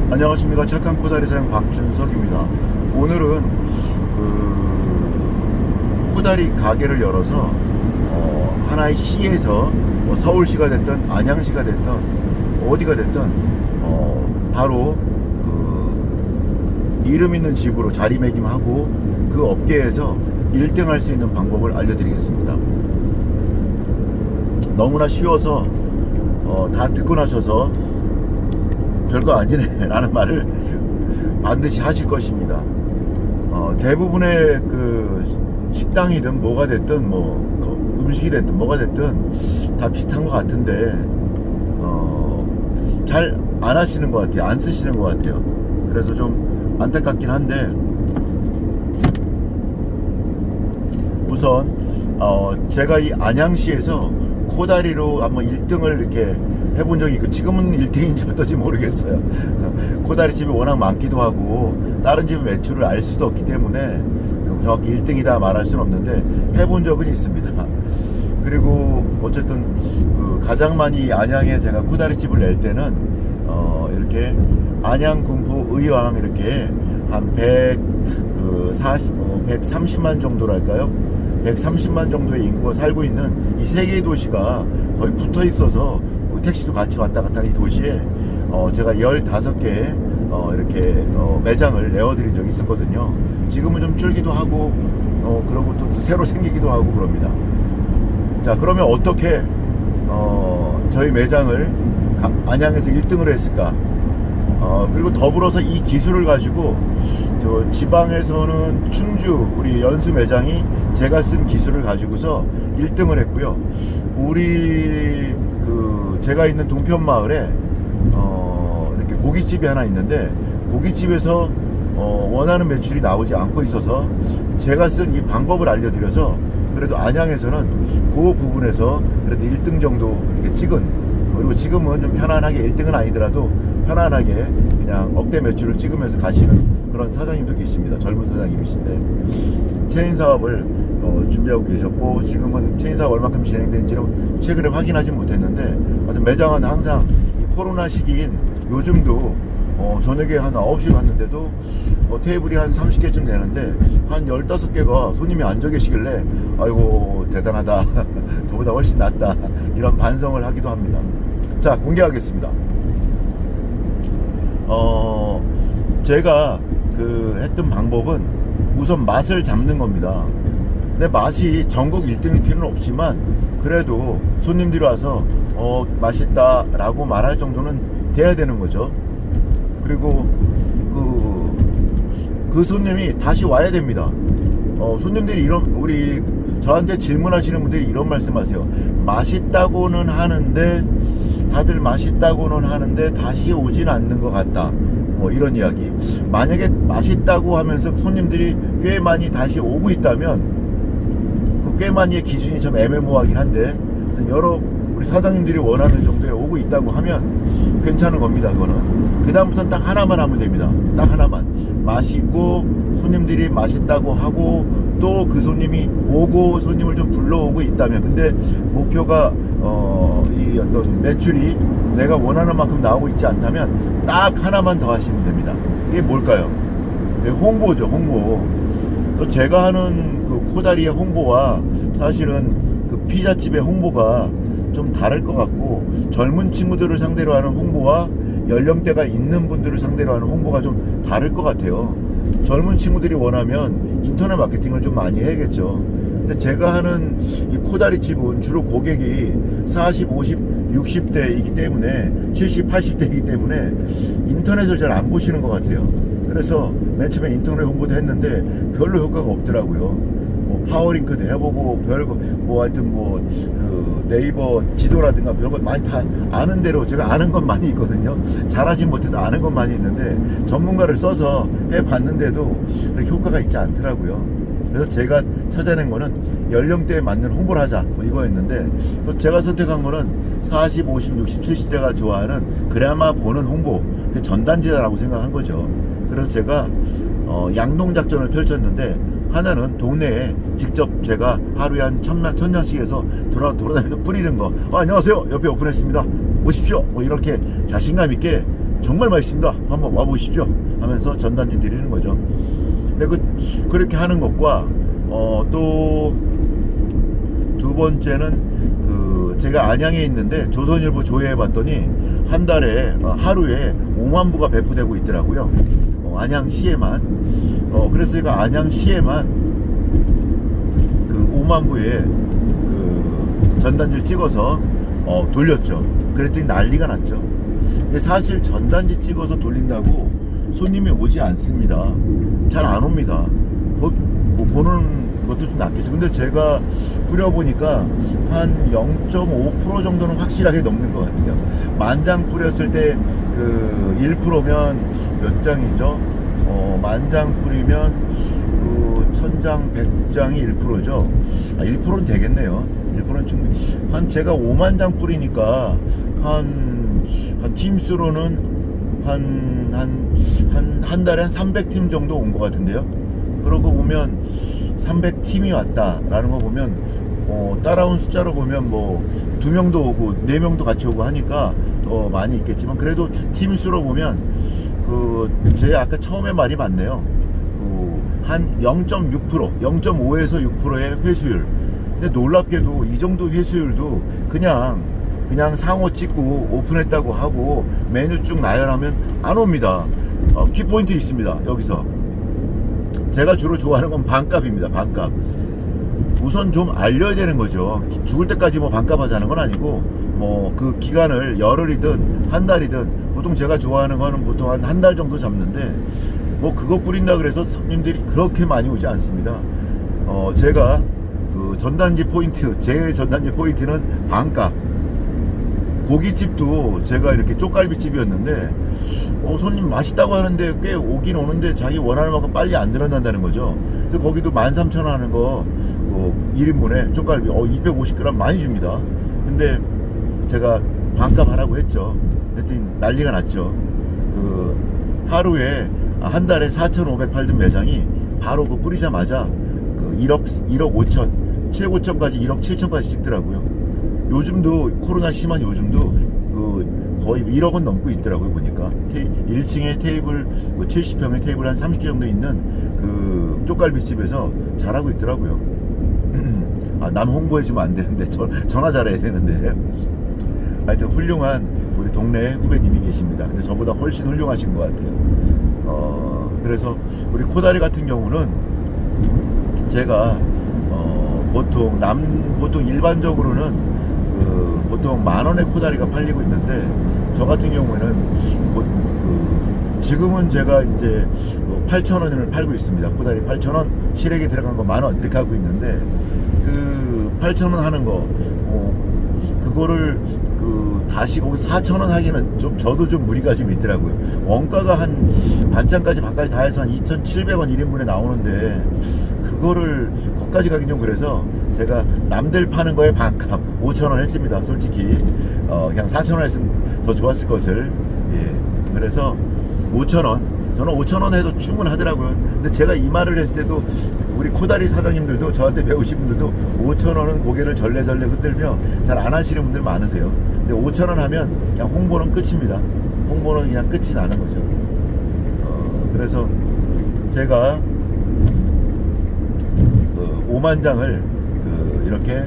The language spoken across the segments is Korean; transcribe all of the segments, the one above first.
안녕하십니까. 착한 코다리 사장 박준석입니다. 오늘은 코다리 가게를 열어서 하나의 시에서 서울시가 됐든 안양시가 됐든 어디가 됐든 바로 이름 있는 집으로 자리매김하고 그 업계에서 1등 할 수 있는 방법을 알려드리겠습니다. 너무나 쉬워서 다 듣고 나셔서 별거 아니네 라는 말을 반드시 하실 것입니다. 대부분의 그 식당이든 뭐가 됐든 음식이 됐든 뭐가 됐든 다 비슷한 것 같은데 잘 안 하시는 것 같아요. 안 쓰시는 것 같아요. 그래서 좀 안타깝긴 한데, 우선 제가 이 안양시에서 코다리로 한번 1등을 이렇게 해본 적이 있고, 지금은 1등인지 어떨지 모르겠어요. 코다리 집이 워낙 많기도 하고 다른 집 매출을 알 수도 없기 때문에 정확히 1등이다 말할 수는 없는데 해본 적은 있습니다. 그리고 어쨌든 가장 많이 안양에 제가 코다리 집을 낼 때는 이렇게 안양 군포 의왕 이렇게 한 130만 정도랄까요? 130만 정도의 인구가 살고 있는 이 세 개의 도시가 거의 붙어 있어서 택시도 같이 왔다 갔다 하는 이 도시에 제가 15개 이렇게 매장을 내어드린 적이 있었거든요. 지금은 좀 줄기도 하고 그러고 또 새로 생기기도 하고 그럽니다. 자, 그러면 어떻게 저희 매장을 안양에서 1등을 했을까? 그리고 더불어서 이 기술을 가지고 저 지방에서는 충주 우리 연수 매장이 제가 쓴 기술을 가지고서 1등을 했고요. 우리 제가 있는 동편마을에 이렇게 고깃집이 하나 있는데, 고깃집에서 원하는 매출이 나오지 않고 있어서 제가 쓴 이 방법을 알려드려서 그래도 안양에서는 그 부분에서 그래도 1등 정도 이렇게 찍은, 그리고 지금은 좀 편안하게 1등은 아니더라도 편안하게 그냥 억대 매출을 찍으면서 가시는 그런 사장님도 계십니다. 젊은 사장님이신데 체인 사업을 준비하고 계셨고, 지금은 체인 사업 얼마큼 진행된지는 최근에 확인하지 못했는데, 하여튼 매장은 항상 이 코로나 시기인 요즘도 저녁에 한 9시 갔는데도 테이블이 한 30개쯤 되는데 한 15개가 손님이 앉아 계시길래 아이고 대단하다 저보다 훨씬 낫다 이런 반성을 하기도 합니다. 자, 공개하겠습니다. 제가 했던 방법은 우선 맛을 잡는 겁니다. 근데 맛이 전국 1등일 필요는 없지만 그래도 손님들이 와서 맛있다 라고 말할 정도는 돼야 되는 거죠. 그리고 그 손님이 다시 와야 됩니다. 손님들이 우리 저한테 질문하시는 분들이 이런 말씀하세요. 맛있다고는 하는데, 다들 맛있다고는 하는데 다시 오진 않는 것 같다, 이런 이야기. 만약에 맛있다고 하면서 손님들이 꽤 많이 다시 오고 있다면 그 꽤 많이의 기준이 좀 애매모호하긴 한데, 우리 사장님들이 원하는 정도에 오고 있다고 하면 괜찮은 겁니다. 그거는 그 다음부터는 딱 하나만 하면 됩니다. 딱 하나만. 맛있고 손님들이 맛있다고 하고 또 그 손님이 오고 손님을 좀 불러오고 있다면, 근데 목표가 이 어떤 매출이 내가 원하는 만큼 나오고 있지 않다면 딱 하나만 더 하시면 됩니다. 이게 뭘까요? 홍보죠. 홍보. 또 제가 하는 코다리의 홍보와 사실은 피자집의 홍보가 좀 다를 것 같고, 젊은 친구들을 상대로 하는 홍보와 연령대가 있는 분들을 상대로 하는 홍보가 좀 다를 것 같아요. 젊은 친구들이 원하면 인터넷 마케팅을 좀 많이 해야겠죠. 근데 제가 하는 이 코다리 집은 주로 고객이 40, 50, 60대이기 때문에 70, 80대이기 때문에 인터넷을 잘 안 보시는 것 같아요. 그래서 맨 처음에 인터넷 홍보도 했는데 별로 효과가 없더라고요. 파워링크도 해보고 별거 하여튼 네이버 지도라든가 별거 많이 다 아는 대로 제가 아는 건 많이 있거든요. 잘하진 못해도 아는 건 많이 있는데 전문가를 써서 해봤는데도 그렇게 효과가 있지 않더라고요. 그래서 제가 찾아낸 거는 연령대에 맞는 홍보를 하자 이거였는데, 또 제가 선택한 거는 40, 50, 60, 70대가 좋아하는 그래야만 보는 홍보, 전단지다라고 생각한 거죠. 그래서 제가 양동작전을 펼쳤는데, 하나는 동네에 직접 제가 하루에 한 1000장씩 해서 돌아다니면서 뿌리는 거. 안녕하세요, 옆에 오픈했습니다, 오십시오, 이렇게 자신감 있게 정말 맛있습니다. 한번 와보시죠 하면서 전단지 드리는 거죠. 근데 그렇게 하는 것과 또 두 번째는 제가 안양에 있는데 조선일보 조회해 봤더니 한 달에 하루에 5만 부가 배포되고 있더라고요. 안양시에만. 그래서 제가 안양시에만 그 5만 부의 그 전단지를 찍어서 돌렸죠. 그랬더니 난리가 났죠. 근데 사실 전단지 찍어서 돌린다고 손님이 오지 않습니다. 잘 안 옵니다. 보는 것도 좀 낫겠죠. 근데 제가 뿌려보니까 한 0.5% 정도는 확실하게 넘는 것 같아요. 만장 뿌렸을 때 그 1%면 몇 장이죠? 만장 뿌리면 그 1000장, 100장이 1%죠. 1%는 되겠네요. 1%는 충분히. 제가 5만 장 뿌리니까 한 팀수로는 한 달에 한 300팀 정도 온 것 같은데요. 그러고 보면 300팀이 왔다라는 거 보면 따라온 숫자로 보면 뭐 2명도 오고 4명도 같이 오고 하니까 더 많이 있겠지만, 그래도 팀수로 보면 제 아까 처음에 말이 맞네요. 한 0.6%, 0.5에서 6%의 회수율. 근데 놀랍게도 이 정도 회수율도 그냥 상호 찍고 오픈했다고 하고 메뉴 쭉 나열하면 안 옵니다. 키포인트 있습니다. 여기서 제가 주로 좋아하는 건 반값입니다. 반값. 우선 좀 알려야 되는 거죠. 죽을 때까지 뭐 반값 하자는 건 아니고, 뭐 그 기간을 열흘이든 한 달이든, 보통 제가 좋아하는 거는 보통 한 달 정도 잡는데, 뭐 그거 뿌린다 그래서 손님들이 그렇게 많이 오지 않습니다. 제가 그 전단지 포인트, 제 전단지 포인트는 반값. 고깃집도 제가 이렇게 쪽갈비집이었는데 손님 맛있다고 하는데 꽤 오긴 오는데 자기 원하는 만큼 빨리 안 늘어난다는 거죠. 그래서 거기도 13,000원 하는 거 1인분에 쪽갈비 250g 많이 줍니다. 근데 제가 반값 하라고 했죠. 그랬더니 난리가 났죠. 하루에 한 달에 4,500 팔던 매장이 바로 뿌리자마자 1억 5천, 최고점까지 1억 7천까지 찍더라고요. 요즘도 코로나 심한 요즘도 거의 1억은 넘고 있더라고요. 보니까 1층에 테이블 70평의 테이블 한 30개 정도 있는 쪽갈비집에서 잘하고 있더라고요. 남 홍보해주면 안 되는데 전화 잘해야 되는데, 하여튼 훌륭한 우리 동네 후배님이 계십니다. 근데 저보다 훨씬 훌륭하신 것 같아요. 그래서 우리 코다리 같은 경우는 제가 보통 일반적으로는 보통 10,000원의 코다리가 팔리고 있는데, 저 같은 경우에는 지금은 제가 이제 8,000원을 팔고 있습니다. 코다리 8,000원, 시래기 들어간 거 10,000원 이렇게 하고 있는데, 8,000원 하는 거 그거를 다시 거기서 4,000원 하기는 저도 좀 무리가 좀 있더라고요. 원가가 한 반찬까지 밥까지 다 해서 한 2,700원 1인분에 나오는데, 그거를 거기까지 가긴 좀 그래서 제가 남들 파는 거에 반값 5,000원 했습니다. 솔직히 그냥 4,000원 했으면 더 좋았을 것을. 예. 그래서 5,000원, 저는 5,000원 해도 충분하더라고요. 근데 제가 이 말을 했을 때도 우리 코다리 사장님들도, 저한테 배우신 분들도 5,000원은 고개를 절레절레 흔들며 잘 안 하시는 분들 많으세요. 근데 5,000원 하면 그냥 홍보는 끝입니다. 홍보는 그냥 끝이 나는 거죠. 그래서 제가 5만 장을 이렇게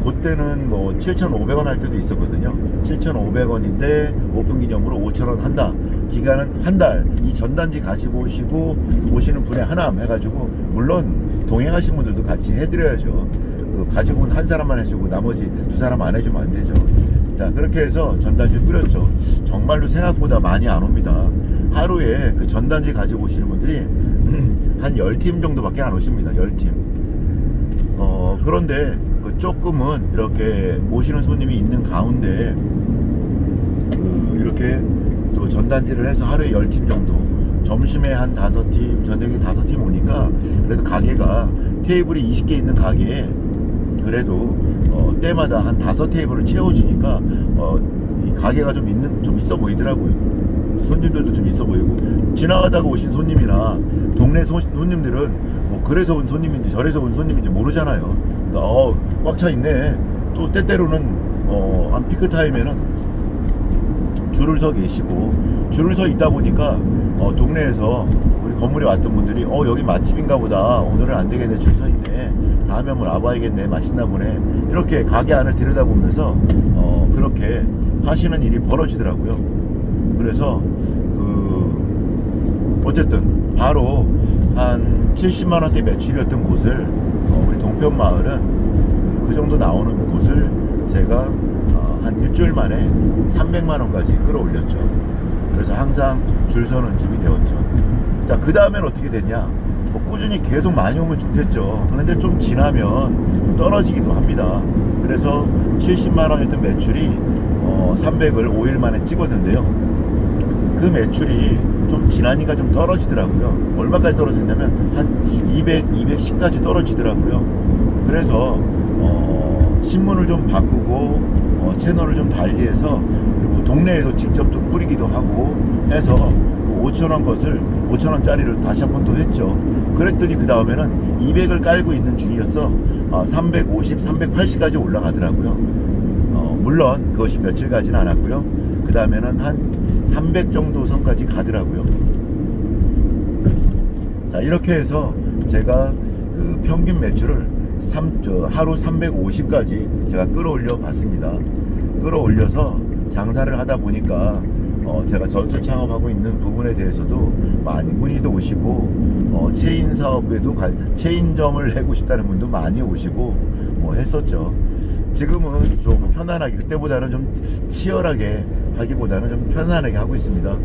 그때는 뭐 7,500원 할 때도 있었거든요. 7,500원인데 오픈 기념으로 5,000원 한다. 기간은 한 달. 이 전단지 가지고 오시는 분에 하나 해가지고, 물론 동행하신 분들도 같이 해드려야죠. 가지고 온 한 사람만 해주고 나머지 두 사람 안 해주면 안 되죠. 자, 그렇게 해서 전단지 뿌렸죠. 정말로 생각보다 많이 안 옵니다. 하루에 그 전단지 가지고 오시는 분들이 한 10팀 정도밖에 안 오십니다. 10팀. 그런데 조금은 이렇게 오시는 손님이 있는 가운데 이렇게 또 전단지를 해서 하루에 10팀 정도, 점심에 한 5팀, 저녁에 5팀 오니까 그래도 가게가 테이블이 20개 있는 가게에 그래도 때마다 한 5테이블을 채워주니까 이 가게가 좀 있어 보이더라고요. 손님들도 좀 있어 보이고, 지나가다가 오신 손님이나 동네 손님들은 뭐 그래서 온 손님인지 저래서 온 손님인지 모르잖아요. 그러니까 꽉 차 있네. 또 때때로는 한 피크 타임에는 줄을 서 계시고, 줄을 서 있다 보니까 동네에서 우리 건물에 왔던 분들이 여기 맛집인가 보다, 오늘은 안 되겠네, 줄 서 있네, 다음에 한번 와봐야겠네, 맛있나 보네, 이렇게 가게 안을 들여다보면서 그렇게 하시는 일이 벌어지더라고요. 그래서 어쨌든 바로 한 70만원대 매출이었던 곳을 우리 동편마을은 그 정도 나오는 곳을 제가 한 일주일 만에 300만원까지 끌어올렸죠. 그래서 항상 줄 서는 집이 되었죠. 자, 그 다음엔 어떻게 됐냐, 꾸준히 계속 많이 오면 좋겠죠. 그런데 좀 지나면 좀 떨어지기도 합니다. 그래서 70만원이었던 매출이 300을 5일 만에 찍었는데요. 그 매출이 좀 지나니까 좀 떨어지더라고요. 얼마까지 떨어졌냐면 한 200, 210까지 떨어지더라고요. 그래서 신문을 좀 바꾸고 채널을 좀 달리해서, 그리고 동네에도 직접 또 뿌리기도 하고 해서 그 5,000원 것을 5,000원짜리를 다시 한 번 또 했죠. 그랬더니 그 다음에는 200을 깔고 있는 중이어서 350, 380까지 올라가더라고요. 물론 그것이 며칠까지는 않았고요. 그 다음에는 한 300 정도 선까지 가더라고요. 자, 이렇게 해서 제가 그 평균 매출을 하루 350까지 제가 끌어올려 봤습니다. 끌어올려서 장사를 하다 보니까 제가 전술 창업하고 있는 부분에 대해서도 많이 문의도 오시고, 체인 사업에도 체인점을 내고 싶다는 분도 많이 오시고 했었죠. 지금은 좀 편안하게, 그때보다는 좀 치열하게 하기보다는 좀 편안하게 하고 있습니다.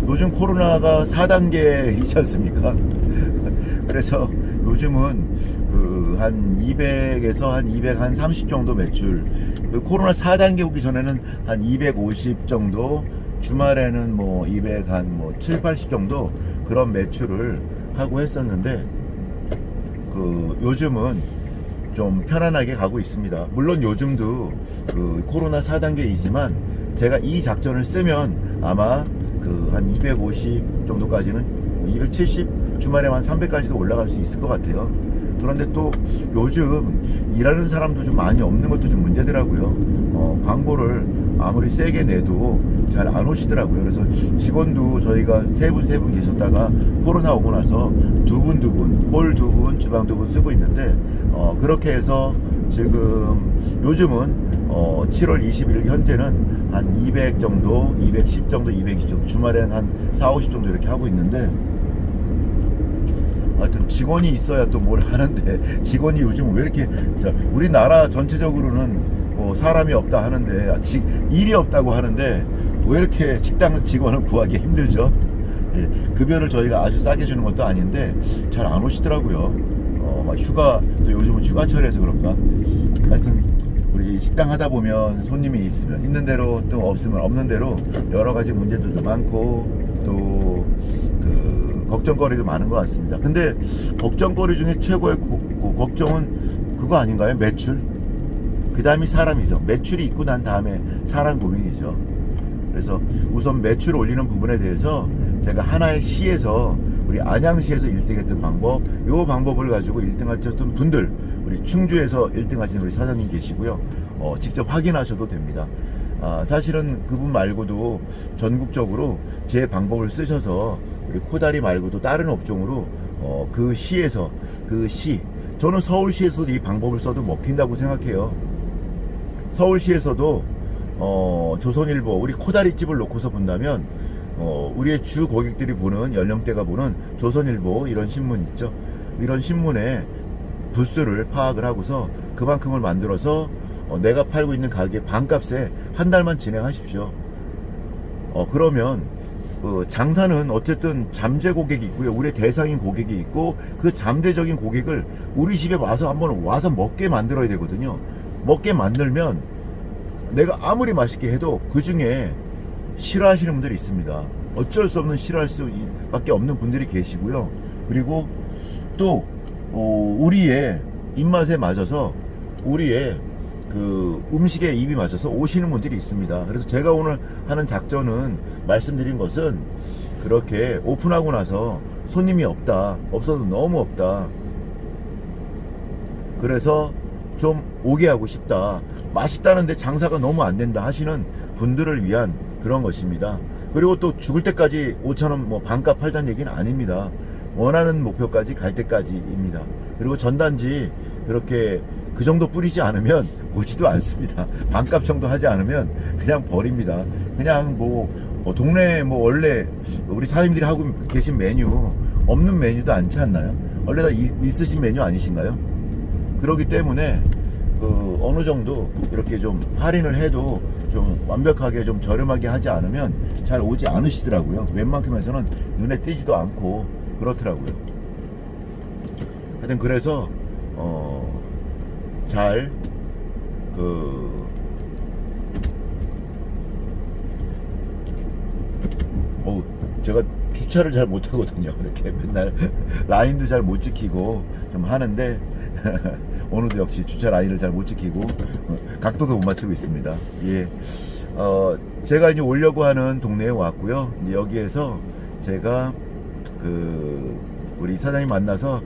요즘 코로나가 4단계이지 않습니까? 그래서 요즘은 한 200에서 한 200, 한 30 정도 매출, 코로나 4단계 오기 전에는 한 250 정도, 주말에는 뭐 200, 한 뭐 7, 80 정도 그런 매출을 하고 했었는데, 요즘은 좀 편안하게 가고 있습니다. 물론 요즘도 코로나 4단계이지만 제가 이 작전을 쓰면 아마 한 250 정도까지는, 270, 주말에만 300까지도 올라갈 수 있을 것 같아요. 그런데 또 요즘 일하는 사람도 좀 많이 없는 것도 좀 문제더라고요. 광고를 아무리 세게 내도 잘 안 오시더라고요. 그래서 직원도 저희가 세 분 계셨다가 코로나 오고 나서 두 분, 홀 두 분, 주방 두 분 쓰고 있는데, 그렇게 해서 지금 요즘은 7월 20일 현재는 한 200 정도, 210 정도, 220 정도, 주말에는 한 4, 50 정도 이렇게 하고 있는데, 하여튼 직원이 있어야 또 뭘 하는데, 직원이 요즘 왜 이렇게, 우리나라 전체적으로는 사람이 없다 하는데, 일이 없다고 하는데 왜 이렇게 식당 직원을 구하기 힘들죠? 예, 급여를 저희가 아주 싸게 주는 것도 아닌데 잘 안 오시더라고요. 막 휴가, 또 요즘은 휴가철이라서 그런가. 하여튼 우리 식당 하다 보면 손님이 있으면 있는 대로, 또 없으면 없는 대로 여러 가지 문제들도 많고, 또 걱정거리도 많은 것 같습니다. 근데 걱정거리 중에 최고의 걱정은 그거 아닌가요? 매출? 그 다음이 사람이죠. 매출이 있고 난 다음에 사람 고민이죠. 그래서 우선 매출 올리는 부분에 대해서 제가 하나의 시에서, 우리 안양시에서 1등 했던 방법, 이 방법을 가지고 1등 하셨던 분들, 우리 충주에서 1등 하신 우리 사장님 계시고요. 직접 확인하셔도 됩니다. 사실은 그분 말고도 전국적으로 제 방법을 쓰셔서 우리 코다리 말고도 다른 업종으로 그 시에서, 저는 서울시에서도 이 방법을 써도 먹힌다고 생각해요. 서울시에서도 조선일보, 우리 코다리집을 놓고서 본다면 우리의 주 고객들이 보는, 연령대가 보는 조선일보 이런 신문 있죠. 이런 신문에 부스를 파악을 하고서 그만큼을 만들어서 내가 팔고 있는 가게 반값에 한 달만 진행하십시오. 그러면 장사는 어쨌든 잠재 고객이 있고요, 우리의 대상인 고객이 있고, 그 잠재적인 고객을 우리 집에 한번 와서 먹게 만들어야 되거든요. 먹게 만들면 내가 아무리 맛있게 해도 그 중에 싫어하시는 분들이 있습니다. 어쩔 수 없는 싫어할 수밖에 없는 분들이 계시고요. 그리고 또 우리의 입맛에 맞아서, 우리의 음식에 입이 맞아서 오시는 분들이 있습니다. 그래서 제가 오늘 하는 작전은, 말씀드린 것은, 그렇게 오픈하고 나서 손님이 없어도 너무 없다, 그래서 좀 오게 하고 싶다, 맛있다는데 장사가 너무 안 된다 하시는 분들을 위한 그런 것입니다. 그리고 또 죽을 때까지 5,000원 뭐 반값 팔자는 얘기는 아닙니다. 원하는 목표까지 갈 때까지입니다. 그리고 전단지 그렇게 그 정도 뿌리지 않으면 오지도 않습니다. 반값 정도 하지 않으면 그냥 버립니다. 그냥 뭐 동네 뭐 원래 우리 사장님들이 하고 계신 메뉴 없는 메뉴도 않지 않나요? 원래 다 있으신 메뉴 아니신가요? 그렇기 때문에 어느 정도 이렇게 좀 할인을 해도 좀 완벽하게 좀 저렴하게 하지 않으면 잘 오지 않으시더라고요. 웬만큼에서는 눈에 띄지도 않고 그렇더라고요. 하여튼 그래서 잘 제가 주차를 잘 못하거든요. 이렇게 맨날 라인도 잘 못 지키고 좀 하는데 오늘도 역시 주차 라인을 잘 못 지키고 각도도 못 맞추고 있습니다. 예. 제가 이제 오려고 하는 동네에 왔고요. 이제 여기에서 제가 우리 사장님 만나서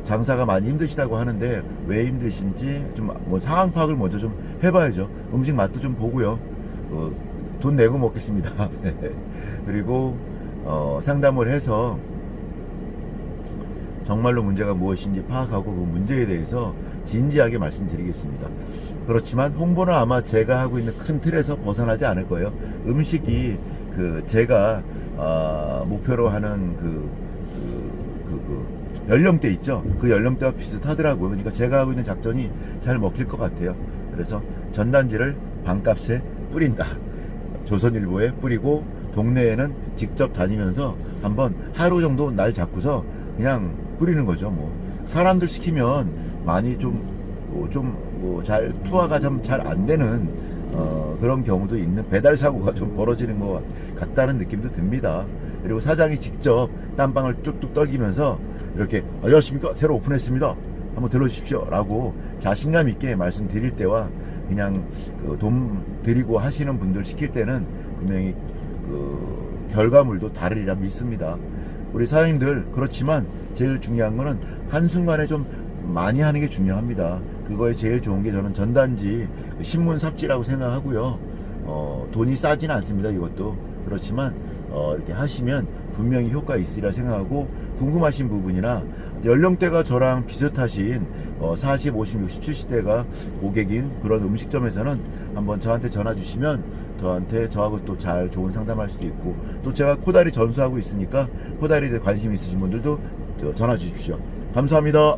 장사가 많이 힘드시다고 하는데 왜 힘드신지 좀 뭐 상황 파악을 먼저 좀 해봐야죠. 음식 맛도 좀 보고요. 돈 내고 먹겠습니다. 그리고 상담을 해서 정말로 문제가 무엇인지 파악하고 그 문제에 대해서 진지하게 말씀드리겠습니다. 그렇지만 홍보는 아마 제가 하고 있는 큰 틀에서 벗어나지 않을 거예요. 음식이 제가 목표로 하는 연령대 있죠. 그 연령대와 비슷하더라고요. 그러니까 제가 하고 있는 작전이 잘 먹힐 것 같아요. 그래서 전단지를 반값에 뿌린다. 조선일보에 뿌리고 동네에는 직접 다니면서 한번 하루 정도 날 잡고서 그냥 뿌리는 거죠. 뭐 사람들 시키면 많이 잘 투하가 좀 잘 안 되는 그런 경우도 있는 배달 사고가 좀 벌어지는 것 같다는 느낌도 듭니다. 그리고 사장이 직접 땀방을 뚝뚝 떨기면서 이렇게 안녕하십니까, 새로 오픈했습니다, 한번 들러주십시오 라고 자신감 있게 말씀드릴 때와 그냥 돈 드리고 하시는 분들 시킬 때는 분명히 결과물도 다르리라 믿습니다. 우리 사장님들 그렇지만 제일 중요한 거는 한순간에 좀 많이 하는 게 중요합니다. 그거에 제일 좋은 게 저는 전단지 신문 삽지라고 생각하고요. 돈이 싸지는 않습니다. 이것도 그렇지만 이렇게 하시면 분명히 효과 있으리라 생각하고, 궁금하신 부분이나 연령대가 저랑 비슷하신 40, 50, 60, 70대가 고객인 그런 음식점에서는 한번 저한테 전화 주시면 저하고 또 잘 좋은 상담할 수도 있고, 또 제가 코다리 전수하고 있으니까 코다리에 관심 있으신 분들도 전화 주십시오. 감사합니다.